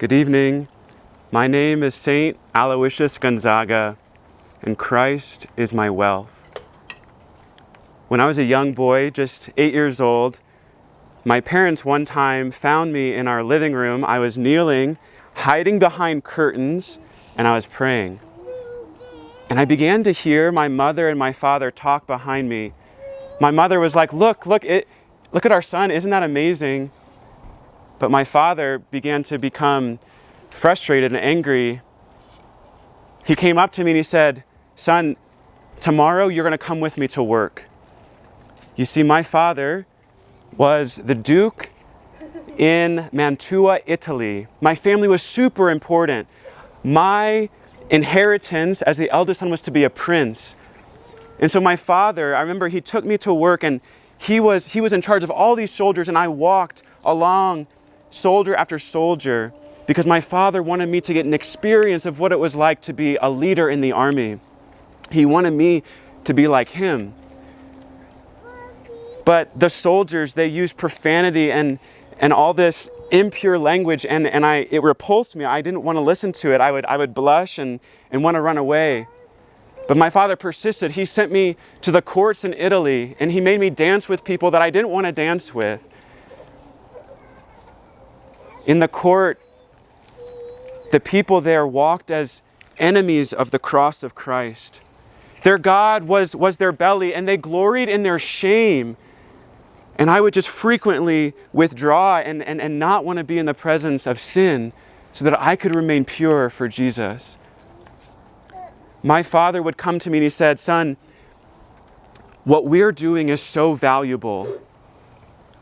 Good evening. My name is Saint Aloysius Gonzaga, and Christ is my wealth. When I was a young boy, just 8 years old, my parents one time found me in our living room. I was kneeling, hiding behind curtains, and I was praying. And I began to hear my mother and my father talk behind me. My mother was like, look at our son, isn't that amazing? But my father began to become frustrated and angry. He came up to me and he said, son, tomorrow you're going to come with me to work. You see, my father was the Duke in Mantua, Italy. My family was super important. My inheritance as the eldest son was to be a prince. And so my father, I remember he took me to work, and he was in charge of all these soldiers, and I walked along soldier after soldier because my father wanted me to get an experience of what it was like to be a leader in the army. He wanted me to be like him. But the soldiers, they used profanity and all this impure language, and it repulsed me. I didn't want to listen to it. I would blush and want to run away. But my father persisted. He sent me to the courts in Italy, and he made me dance with people that I didn't want to dance with. In the court, the people there walked as enemies of the cross of Christ. Their God was their belly, and they gloried in their shame. And I would just frequently withdraw and not want to be in the presence of sin so that I could remain pure for Jesus. My father would come to me and he said, son, what we're doing is so valuable.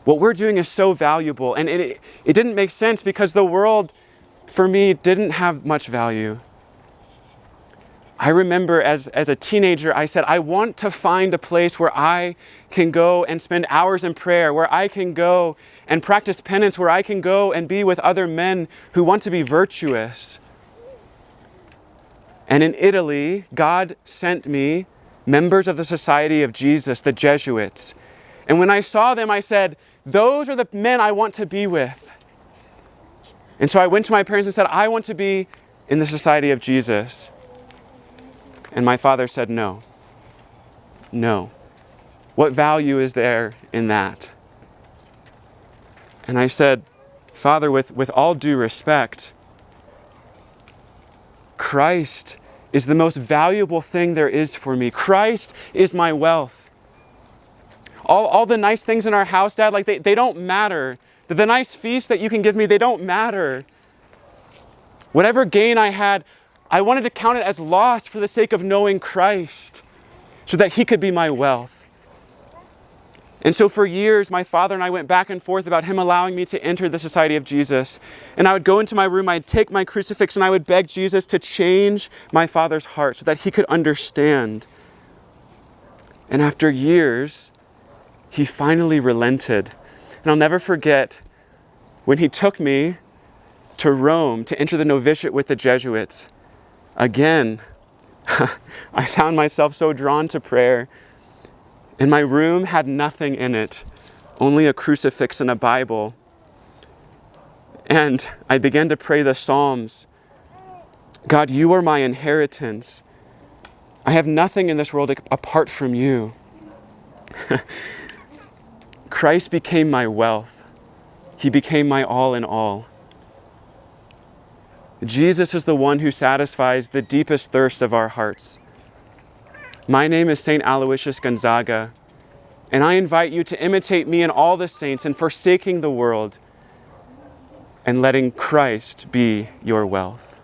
What we're doing is so valuable. And it didn't make sense because the world, for me, didn't have much value. I remember as a teenager, I said, I want to find a place where I can go and spend hours in prayer, where I can go and practice penance, where I can go and be with other men who want to be virtuous. And in Italy, God sent me members of the Society of Jesus, the Jesuits. And when I saw them, I said, those are the men I want to be with. And so I went to my parents and said, I want to be in the Society of Jesus. And my father said, no. No. What value is there in that? And I said, Father, with all due respect, Christ is the most valuable thing there is for me. Christ is my wealth. All the nice things in our house, Dad, like they don't matter. The nice feast that you can give me, they don't matter. Whatever gain I had, I wanted to count it as loss for the sake of knowing Christ so that he could be my wealth. And so for years, my father and I went back and forth about him allowing me to enter the Society of Jesus. And I would go into my room, I'd take my crucifix, and I would beg Jesus to change my father's heart so that he could understand. And after years, he finally relented. And I'll never forget when he took me to Rome to enter the novitiate with the Jesuits. Again, I found myself so drawn to prayer. And my room had nothing in it, only a crucifix and a Bible. And I began to pray the Psalms. God, you are my inheritance. I have nothing in this world apart from you. Christ became my wealth. He became my all in all. Jesus is the one who satisfies the deepest thirst of our hearts. My name is Saint Aloysius Gonzaga, and I invite you to imitate me and all the saints in forsaking the world and letting Christ be your wealth.